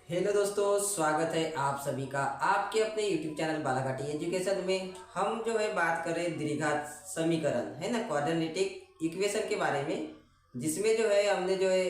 Hello दोस्तों, स्वागत है आप सभी का आपके अपने यूट्यूब चैनल बालाघाटी एजुकेशन में। हम जो है बात कर रहे हैं द्विघात समीकरण है ना, क्वाड्रेटिक इक्वेशन के बारे में, जिसमें जो है हमने जो है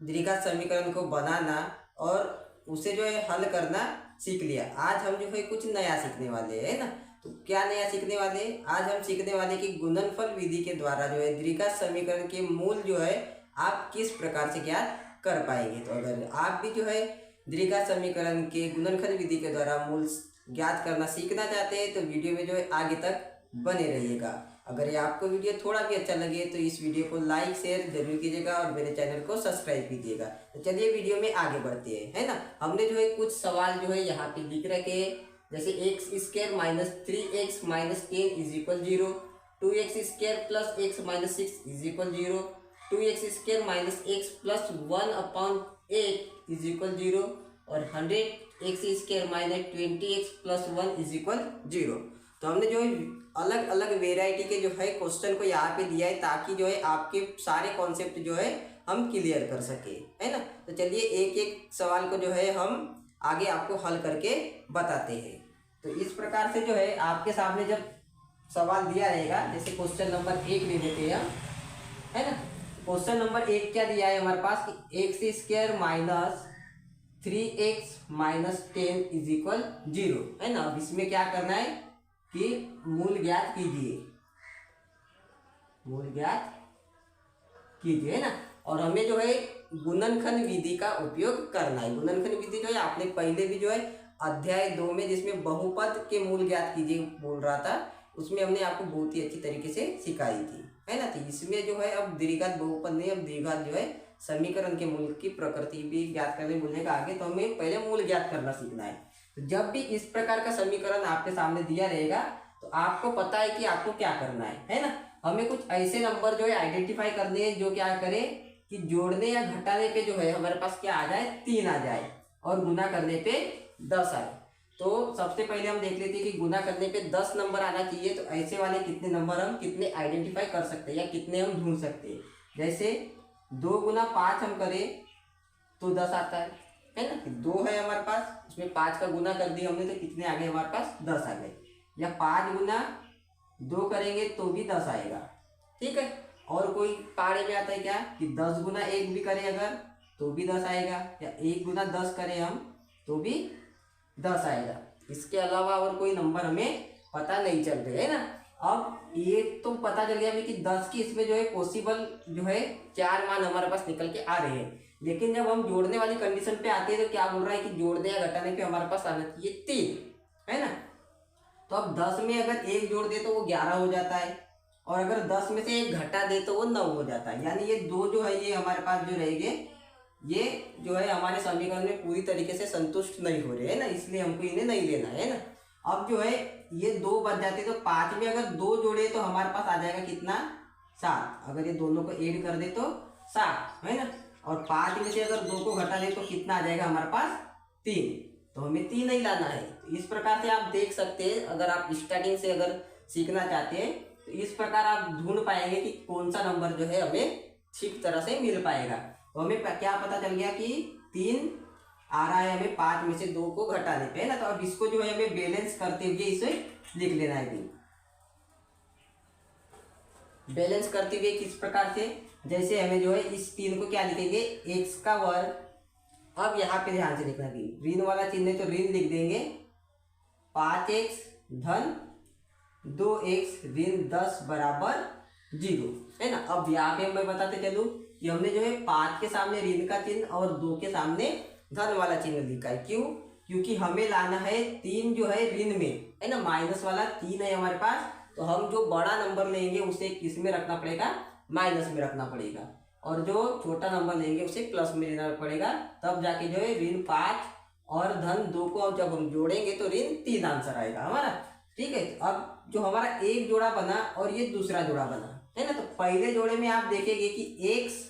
द्विघात समीकरण को बनाना और उसे जो है हल करना सीख लिया। आज हम जो है कुछ नया सीखने वाले हैं ना। तो क्या नया सीखने वाले हैं? आज हम सीखने वाले कि गुणनफल विधि के द्वारा जो है द्विघात समीकरण के मूल जो है आप किस प्रकार से ज्ञात कर पाएंगे। तो अगर आप भी जो है द्विघात समीकरण के गुणनखंड विधि के द्वारा मूल ज्ञात करना सीखना चाहते हैं तो वीडियो में जो है आगे तक बने रहिएगा। अगर ये आपको वीडियो थोड़ा भी अच्छा लगे तो इस वीडियो को लाइक शेयर जरूर कीजिएगा और मेरे चैनल को सब्सक्राइब कीजिएगा। तो चलिए वीडियो में आगे बढ़ते हैं, है ना। हमने जो है कुछ सवाल जो है यहाँ पे लिख रखे हैं, जैसे x square minus 3x minus 10 is equal 0, 2x square plus x minus 6 is equal 0, 2x square minus x plus 1/8 is equal 0 और 100x square minus 20x plus 1 is equal 0। तो हमने जो है अलग अलग वेराइटी के जो है क्वेश्चन को यहाँ पे दिया है ताकि जो है आपके सारे कॉन्सेप्ट जो है हम क्लियर कर सके, है ना। तो चलिए एक एक सवाल को जो है हम आगे आपको हल करके बताते हैं। तो इस प्रकार से जो है आपके सामने जब सवाल दिया रहेगा, जैसे क्वेश्चन नंबर 1 ले लेते हैं हम, है ना। क्वेश्चन नंबर 1 क्या दिया है हमारे पास कि x square minus 3x minus 10 is equal 0, है ना। अब इसमें क्या करना है कि मूल ज्ञात कीजिए, मूल ज्ञात कीजिए, है ना। और हमें जो है गुणनखंड विधि का उपयोग करना है। गुणनखंड विधि जो है आपने पहले भी जो है अध्याय 2 में जिसमें बहुपद के मूल ज्ञात कीजिए बोल रहा था, उसमें हमने आपको बहुत ही अच्छी तरीके से सिखाई थी, है ना। तो इसमें जो है अब द्विघात बहुपद नहीं, अब द्विघात जो है समीकरण के मूल की प्रकृति भी ज्ञात करने बोलेगा आगे। तो हमें पहले मूल ज्ञात करना सीखना है। तो जब भी इस प्रकार का समीकरण आपके सामने दिया रहेगा तो आपको पता है कि आपको क्या करना है ना। हमें कुछ ऐसे नंबर जो है आइडेंटिफाई करने हैं जो क्या करें कि जोड़ने या घटाने पे जो है हमारे पास क्या आ जाए, 3 आ जाए और गुना करने पे 10 आए। तो सबसे पहले हम देख लेते हैं कि गुना करने पे 10 नंबर आना चाहिए। तो ऐसे वाले कितने नंबर हम कितने आइडेंटिफाई कर सकते हैं या कितने हम ढूंढ सकते हैं। जैसे 2 गुना 5 हम करें तो 10 आता है ना। 2 है हमारे पास, उसमें 5 का गुना कर दिया हमने तो कितने आ गए हमारे पास, 10 आ गए। या 5 गुना 2 करेंगे तो भी 10 आएगा, ठीक है। और कोई पाड़े में आता है क्या कि 10 गुना 1 भी करें अगर तो भी 10 आएगा, या 1 गुना 10 करें हम तो भी 10 आएगा। इसके अलावा और कोई नंबर हमें पता नहीं चल रहे, है ना। अब ये तो पता चल गया हमें कि 10 की इसमें जो है पॉसिबल जो है 4 मान हमारे पास निकल के आ रहे हैं। लेकिन जब हम जोड़ने वाली कंडीशन पे आते हैं तो क्या बोल रहा है कि जोड़ने या घटाने पे हमारे पास आना चाहिए 3, है ना। तो अब 10 में अगर 1 जोड़ दे तो वो 11 हो जाता है, और अगर 10 में से 1 घटा दे तो वो 9 हो जाता है। यानी ये 2 जो है ये हमारे पास जो रहेंगे, ये जो है हमारे समीकरण में पूरी तरीके से संतुष्ट नहीं हो रहे, है ना, इसलिए हमको इन्हें नहीं लेना है ना। अब जो है ये 2 बच जाते तो 5 में अगर 2 जोड़े तो हमारे पास आ जाएगा कितना, 7। अगर ये दोनों को ऐड कर दे तो 7, है ना। और 5 में से अगर 2 को घटा दे तो कितना आ जाएगा हमारे पास, 3। तो हमें 3 नहीं लाना है। तो इस प्रकार से आप देख सकते हैं, अगर आप स्टार्टिंग से अगर सीखना चाहते हैं तो इस प्रकार आप ढूंढ पाएंगे कि कौन सा नंबर जो है हमें ठीक तरह से मिल पाएगा। तो हमें क्या पता चल गया कि 3 आ रहा है हमें 5 में से 2 को घटाने पे, है ना। तो अब इसको जो है हमें बैलेंस करते हुए इसे लिख लेना है। बैलेंस करते हुए किस प्रकार से, जैसे हमें जो है इस 3 को क्या लिखेंगे, एक्स का वर्ग। अब यहाँ पे ध्यान से लिखना कि ऋण वाला चिन्ह है तो ऋण लिख देंगे, 5x धन 2x ऋण 10 बराबर 0, है ना। अब यहाँ पे मैं बताते चलूँ कि हमने जो है 5 के सामने ऋण का चिन्ह और 2 के सामने धन वाला चिन्ह लिखा है। क्यों? क्योंकि हमें लाना है 3 जो है ऋण में, है ना। माइनस वाला 3 है हमारे पास, तो हम जो बड़ा नंबर लेंगे उसे किस में रखना पड़ेगा, माइनस में रखना पड़ेगा, और जो छोटा नंबर लेंगे उसे प्लस में लेना पड़ेगा। तब जाके जो है ऋण 5 और धन 2 को जब हम जोड़ेंगे तो ऋण 3 आंसर आएगा हमारा, ठीक है। अब जो हमारा एक जोड़ा बना और ये दूसरा जोड़ा बना, है ना। तो पहले जोड़े में आप देखेंगे कि x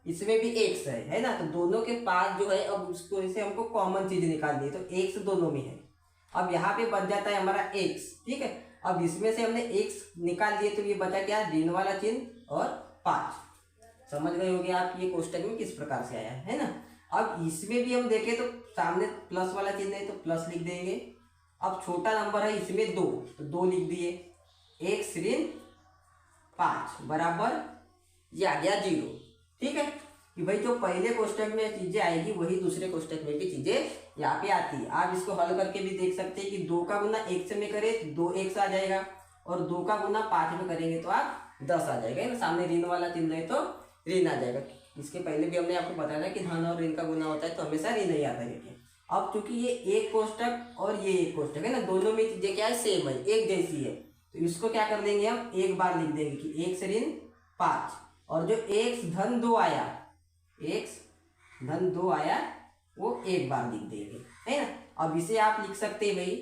इसमें भी x है ना। तो दोनों के पास जो है अब उसको इसे हमको कॉमन चीज निकालनी है, तो x दोनों में है। अब यहाँ पे बच जाता है हमारा x, ठीक है। अब इसमें से हमने x निकाल दिए तो ये बचा क्या, ऋण वाला चिन्ह और 5। समझ गए होंगे आप ये कोष्टक में किस प्रकार से आया है ना। अब इसमें भी हम देखें तो सामने प्लस वाला चिन्ह है तो प्लस लिख देंगे। अब छोटा नंबर है इसमें 2, तो 2 लिख दिए। x ऋण 5 बराबर ये आ गया 0। ठीक है कि भाई जो पहले कोष्टक में चीजें आएगी वही दूसरे कोष्टक में भी चीजें यहाँ पे आती है। आप इसको हल करके भी देख सकते हैं कि 2 का गुना x में करें 2x आ जाएगा, और 2 का गुना 5 में करेंगे तो आप 10 आ जाएगा ना। सामने ऋण वाला चिन्ह है तो ऋण आ जाएगा। इसके पहले भी हमने आपको बताया कि धन और ऋण का गुना होता है तो हमेशा ऋण ही आता है। अब चूंकि ये एक कोष्टक और ये एक कोष्टक है ना, दोनों में चीजें क्या है, सेम है, एक जैसी है, तो इसको क्या कर देंगे हम, एक बार लिख देंगे कि x ऋण 5, और जो x धन 2 आया, x धन 2 आया वो एक बार लिख देंगे, है ना। अब इसे आप लिख सकते हैं भाई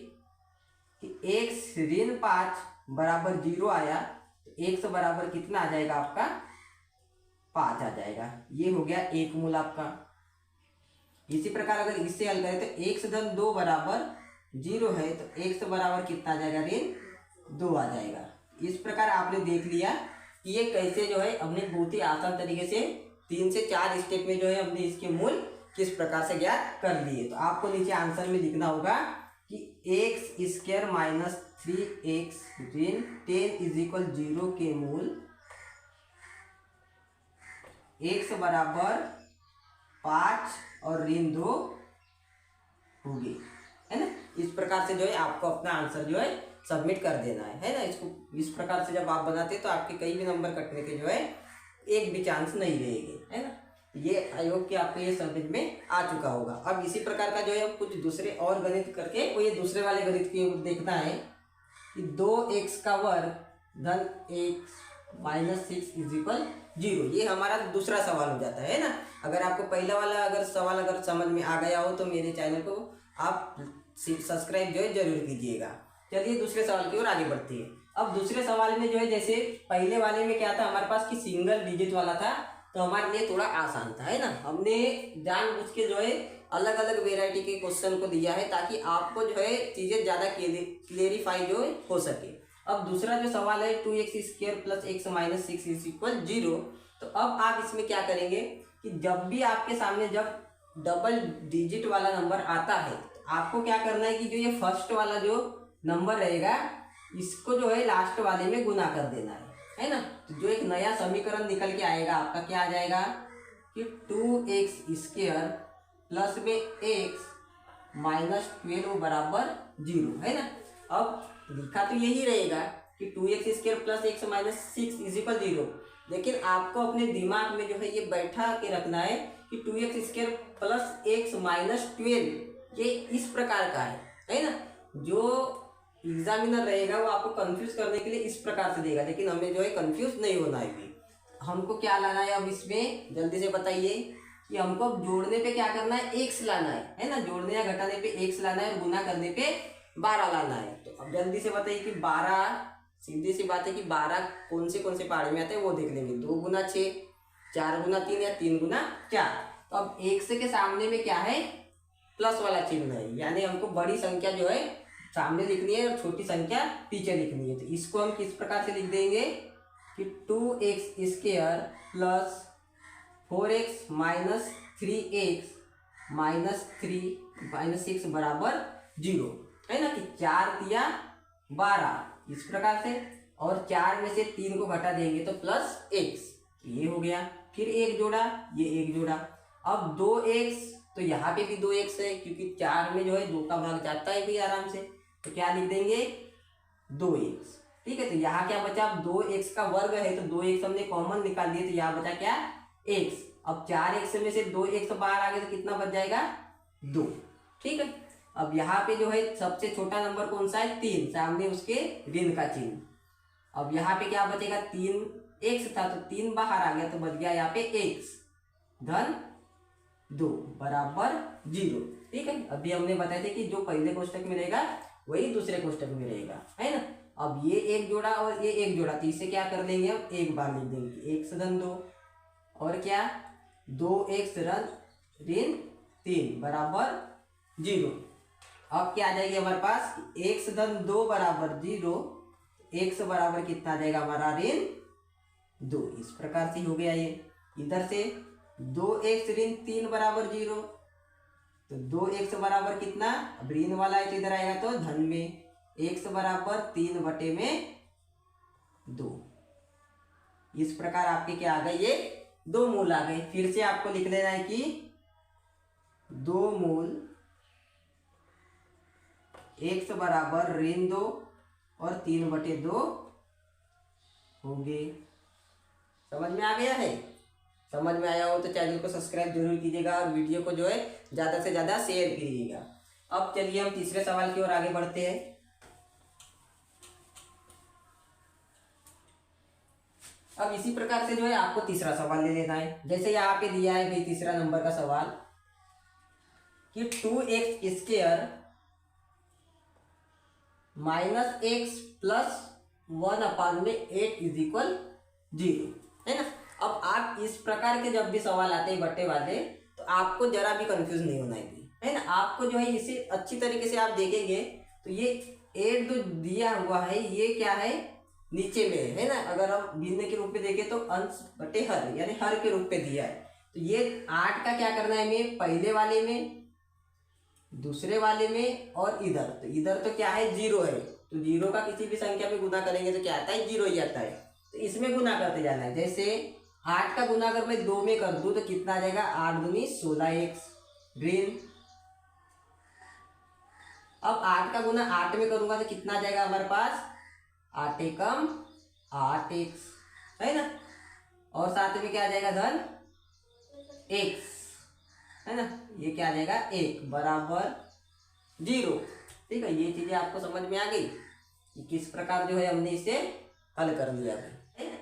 कि x ऋण 5 बराबर 0 आया तो x बराबर कितना आ जाएगा आपका, 5 आ जाएगा। ये हो गया एक मूल आपका। इसी प्रकार अगर इससे हल करें तो x धन 2 बराबर 0 है तो x बराबर कितना आ जाएगा, ऋण 2 आ जाएगा। इस प्रकार आपने देख लिया कि ये कैसे जो है हमने बहुत ही आसान तरीके से 3 से 4 स्टेप में जो है हमने इसके मूल किस प्रकार से ज्ञात कर लिए। तो आपको नीचे आंसर में लिखना होगा कि x स्क्वायर माइनस 3x ऋण 10 इज इक्वल 0 के मूल x बराबर 5 और ऋण 2 होगी, है ना। इस प्रकार से जो है आपको अपना आंसर जो है सबमिट कर देना है ना। इसको इस प्रकार से जब आप बनाते तो आपके कई भी नंबर कटने के जो है एक भी चांस नहीं रहेगी, है ना। ये आयोग के आपको ये समझ में आ चुका होगा। अब इसी प्रकार का जो है कुछ दूसरे और गणित करके वो ये दूसरे वाले गणित की देखना है कि 2x का वर्ग धन x माइनस 6 इज इक्वल 0। ये हमारा दूसरा सवाल हो जाता है ना। अगर आपको पहला वाला अगर सवाल अगर समझ में आ गया हो तो मेरे चैनल को आप सब्सक्राइब जो है जरूर कीजिएगा। चलिए दूसरे सवाल की ओर आगे बढ़ती है। अब दूसरे सवाल में जो है जैसे पहले वाले में क्या था हमारे पास कि सिंगल डिजिट वाला था तो हमारे लिए थोड़ा आसान था, है ना। हमने जानबूझ के जो है अलग अलग वेराइटी के क्वेश्चन को दिया है ताकि आपको जो है चीज़ें ज़्यादा क्लेरिफाई जो हो सके। अब दूसरा जो सवाल है 2x square plus x minus 6 is equal 0। तो अब आप इसमें क्या करेंगे कि जब भी आपके सामने जब डबल डिजिट वाला नंबर आता है तो आपको क्या करना है कि जो ये फर्स्ट वाला जो नंबर रहेगा इसको जो है लास्ट वाले में गुना कर देना है ना। तो जो एक नया समीकरण निकल के आएगा आपका क्या आ जाएगा कि 2x स्क्वायर प्लस में x माइनस 12 बराबर 0, है ना। अब लिखा तो यही रहेगा कि 2x square plus x minus 6 is equal 0, लेकिन आपको अपने दिमाग में जो है ये बैठा के रखना है कि 2x square plus x minus 12 ये इस प्रकार का है ना। जो एग्जामिनर रहेगा वो आपको कंफ्यूज करने के लिए इस प्रकार से देगा, लेकिन हमें जो है कंफ्यूज नहीं होना है। भी हमको क्या लाना है अब इसमें जल्दी से बताइए कि हमको अब जोड़ने पे क्या करना है, x लाना है ना। जोड़ने या घटाने पे x लाना है और गुना करने पे 12 लाना है। तो अब जल्दी से बताइए कि 12, सीधी सी बात है कि 12 कौन से पहाड़े में आते हैं वो देख लेंगे। 2 गुना 6, 4 गुना 3 या 3 गुना 4। तो अब x के सामने में क्या है, प्लस वाला चिन्ह है, यानी हमको बड़ी संख्या जो है सामने लिखनी है और छोटी संख्या पीछे लिखनी है। तो इसको हम किस प्रकार से लिख देंगे कि 2x square plus 4x minus 3x minus 3 minus 6 बराबर 0, है ना। कि 4 दिया 12 इस प्रकार से, और 4 में से 3 को घटा देंगे तो प्लस x, ये हो गया। फिर एक जोड़ा, ये एक जोड़ा। अब 2x, तो यहाँ पे भी 2x है क्योंकि 4 में जो है 2 का भाग जाता है भी आराम से, तो क्या लिख देंगे 2x, ठीक है। तो यहाँ क्या बचा, अब 2x का वर्ग है तो 2x हमने कॉमन निकाल दिए तो यहाँ बचा क्या, x। अब 4x में से 2x बाहर आ गया तो कितना बच जाएगा 2, ठीक है। अब यहाँ पे जो है सबसे छोटा नंबर कौन सा है, 3, सामने उसके ऋण का चिन्ह। अब यहाँ पे क्या बचेगा, 3x था तो 3 बाहर आ गया तो बच गया यहाँ पे x धन 2 बराबर 0, ठीक है। अभी हमने बताया था कि जो पहले कोष्टक में रहेगा वही दूसरे कोष्टक में रहेगा, है ना। अब ये एक जोड़ा और ये एक जोड़ा, तो इसे क्या कर देंगे हम, एक बार लिख देंगे x धन 2 और क्या 2x ऋण 3 बराबर 0। अब क्या आ जाएगी हमारे पास, x धन 2 बराबर 0, x बराबर कितना आ जाएगा हमारा ऋण 2। इस प्रकार से हो गया ये। इधर से 2x ऋण 3 बराबर 0। तो 2x बराबर कितना, अब ऋण वाला है तो इधर आएगा तो धन में, x बराबर 3/2। इस प्रकार आपके क्या आ गए, ये दो मूल आ गए। फिर से आपको लिख लेना है कि 2 मूल x बराबर ऋण 2 और 3/2 होंगे। समझ में आ गया है? समझ में आया हो तो चैनल को सब्सक्राइब जरूर कीजिएगा और वीडियो को जो है ज़्यादा से ज़्यादा शेयर कीजिएगा। अब चलिए हम तीसरे सवाल की ओर आगे बढ़ते हैं। अब इसी प्रकार से जो है आपको तीसरा सवाल ले लेना है। जैसे यहाँ पे दिया है भाई तीसरा नंबर का सवाल कि 2x² - x + 1/8 = 0, है ना। अब आप इस प्रकार के जब भी सवाल आते हैं बट्टे वाले, तो आपको जरा भी कंफ्यूज नहीं होना है ना। आपको जो है इसे अच्छी तरीके से आप देखेंगे तो ये 8 जो दिया हुआ है ये क्या है, नीचे में है ना। अगर हम भिन्न के रूप में देखें तो अंश बटे हर, यानी हर के रूप में दिया है। तो ये 8 का क्या करना है हमें, पहले वाले में, दूसरे वाले में और इधर। तो इधर तो क्या है, 0 है। तो 0 का किसी भी संख्या में गुना करेंगे तो क्या आता है, 0 ही आता है। तो इसमें गुना करते जाना है। जैसे 8 का गुना अगर मैं 2 में कर दूं तो कितना आ जाएगा, 8 दूनी 16x ऋण। अब 8 का गुना 8 में करूंगा तो कितना आ जाएगा हमारे पास, 8 एकम 8x, है ना। और साथ में क्या आ जाएगा, धन x, है ना। ये क्या आ जाएगा, 1 बराबर 0। ठीक है, ये चीजें आपको समझ में आ गई कि किस प्रकार जो है हमने इसे हल कर लिया है ना।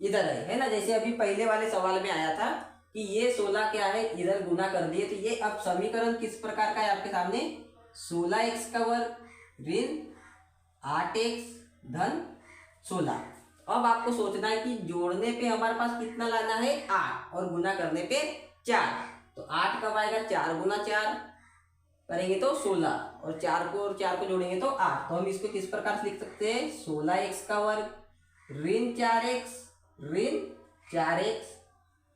इधर है ना। जैसे अभी पहले वाले सवाल में आया था कि ये 16 क्या है, इधर गुना कर दिए। तो ये अब समीकरण किस प्रकार का है आपके सामने, 16x² ऋण 8x धन 16। अब आपको सोचना है कि जोड़ने पे हमारे पास कितना लाना है, 8, और गुना करने पे 4। तो 8 कब आएगा, 4 गुना 4 करेंगे तो 16, और 4 को जोड़ेंगे तो 8। तो हम इसको किस प्रकार से लिख सकते हैं, 16x² ऋण 4x ऋण 4x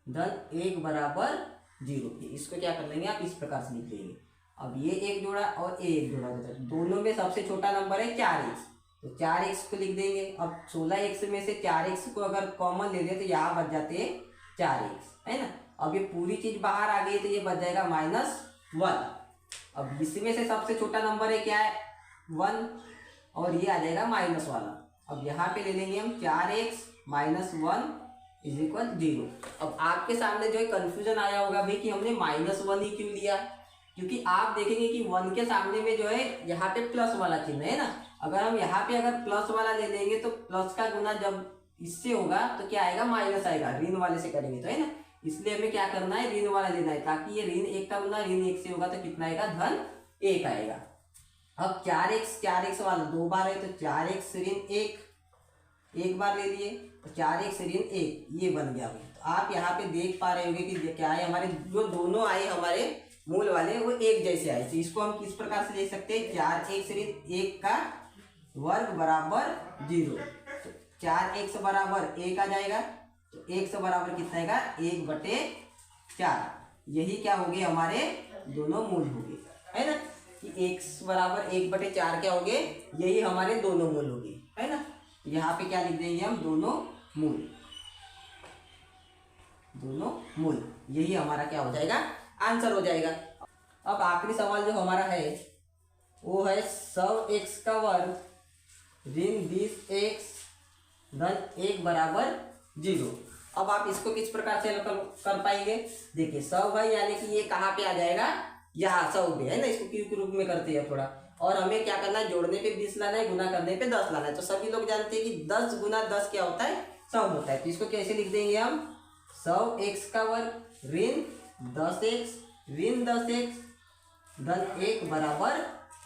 धन 1 बराबर 0। इसको क्या कर लेंगे आप, इस प्रकार से लिख लेंगे। अब ये एक जोड़ा और ये एक जोड़ा बचा, दोनों में सबसे छोटा नंबर है 4x, तो 4x को लिख देंगे। अब 16x में से 4x को अगर कॉमन ले लें तो यहाँ बच जाते हैं 4x, है ना। अब ये पूरी चीज बाहर आ गई तो ये बच जाएगा -1। अब इसमें से सबसे छोटा नंबर है क्या है, 1, और ये आ जाएगा माइनस वाला। अब यहाँ पे ले लेंगे हम 4x - 1 = 0। अब आपके सामने जो है कंफ्यूजन आया होगा भाई कि हमने -1 ही क्यों लिया, क्योंकि आप देखेंगे कि 1 के सामने में जो है यहाँ पे प्लस वाला चिन्ह है ना। अगर हम यहाँ पे अगर प्लस वाला ले लेंगे तो प्लस का गुना जब इससे होगा तो क्या आएगा, माइनस आएगा। ऋण वाले से करेंगे तो, है ना। इसलिए हमें क्या करना है, ऋण वाला लेना है, ताकि ये ऋण 1 का गुना ऋण 1 से होगा तो कितना आएगा, धन 1 आएगा। अब 4x वाला 2 बार है तो 4x ऋण 1 एक बार ले लिए, तो 4x ऋण 1 ये बन गया। तो आप यहाँ पे देख पा रहे होंगे कि क्या है, हमारे जो दोनों आए हमारे मूल वाले वो एक जैसे आए। तो इसको हम किस प्रकार से देख सकते हैं, 4x ऋण 1 का वर्ग बराबर 0। तो 4x बराबर 1 आ जाएगा, तो x बराबर कितना आएगा, 1/4। यही क्या हो गए, हमारे दोनों मूल हो गए, है ना। कि x बराबर 1/4 क्या हो गए, यही हमारे दोनों मूल हो गए, है ना। यहाँ पे क्या लिख देंगे हम, दोनों मूल, यही हमारा क्या हो जाएगा, आंसर हो जाएगा। अब आखिरी सवाल जो हमारा है वो है 100x² ऋण 20x धन 1 बराबर 0। अब आप इसको किस प्रकार से कर पाएंगे, देखिए 100 भाई यानी कि ये कहाँ पे आ जाएगा, यहाँ 100 पे, है ना। इसको क्यू के रूप में करते हैं थोड़ा, और हमें क्या करना है, जोड़ने पे 20 लाना है, गुना करने पे 10 लाना है। तो सभी लोग जानते हैं कि 10 गुना 10 क्या होता है, 100 होता है। तो इसको कैसे लिख देंगे हम, 100x² ऋण 10x ऋण 10x धन 1 बराबर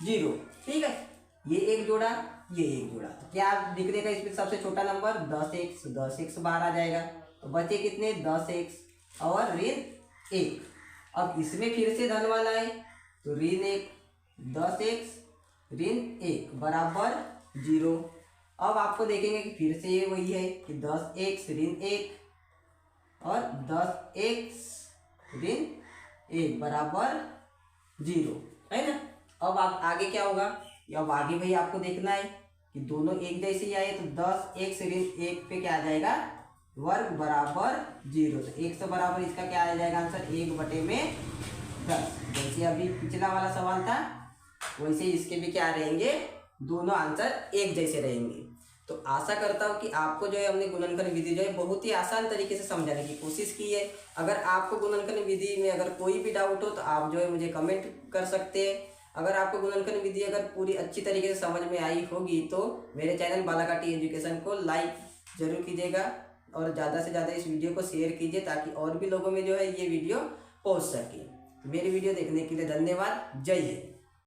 0। ठीक है, ये एक जोड़ा, ये एक जोड़ा। तो क्या निकलेगा इसमें सबसे छोटा नंबर, 10x बाहर आ जाएगा। तो बचे कितने, 10x और ऋण 1। अब इसमें फिर से धन वाला है तो ऋण 1, 10x ऋण 1 बराबर 0। अब आपको देखेंगे कि फिर से ये वही है कि 10x ऋण 1 और 10x ऋण 1 बराबर 0, है ना। अब आप आगे क्या होगा, अब आगे भाई आपको देखना है कि दोनों एक जैसे ही आए, तो 10x ऋण 1 पे क्या आ जाएगा, वर्ग बराबर 0। तो 1 से बराबर इसका क्या आ जाएगा आंसर, 1/10। जैसे अभी पिछला वाला सवाल था वैसे इसके भी क्या रहेंगे, दोनों आंसर एक जैसे रहेंगे। तो आशा करता हूँ कि आपको जो है हमने गुणनखंड विधि जो है बहुत ही आसान तरीके से समझाने की कोशिश की है। अगर आपको गुणनखंड विधि में अगर कोई भी डाउट हो तो आप जो है मुझे कमेंट कर सकते हैं। अगर आपको गुणनखंड विधि अगर पूरी अच्छी तरीके से समझ में आई होगी तो मेरे चैनल बालाघाटी एजुकेशन को लाइक जरूर कीजिएगा और ज़्यादा से ज़्यादा इस वीडियो को शेयर कीजिए ताकि और भी लोगों में जो है ये वीडियो पहुँच सके। मेरी वीडियो देखने के लिए धन्यवाद। जय हिंद।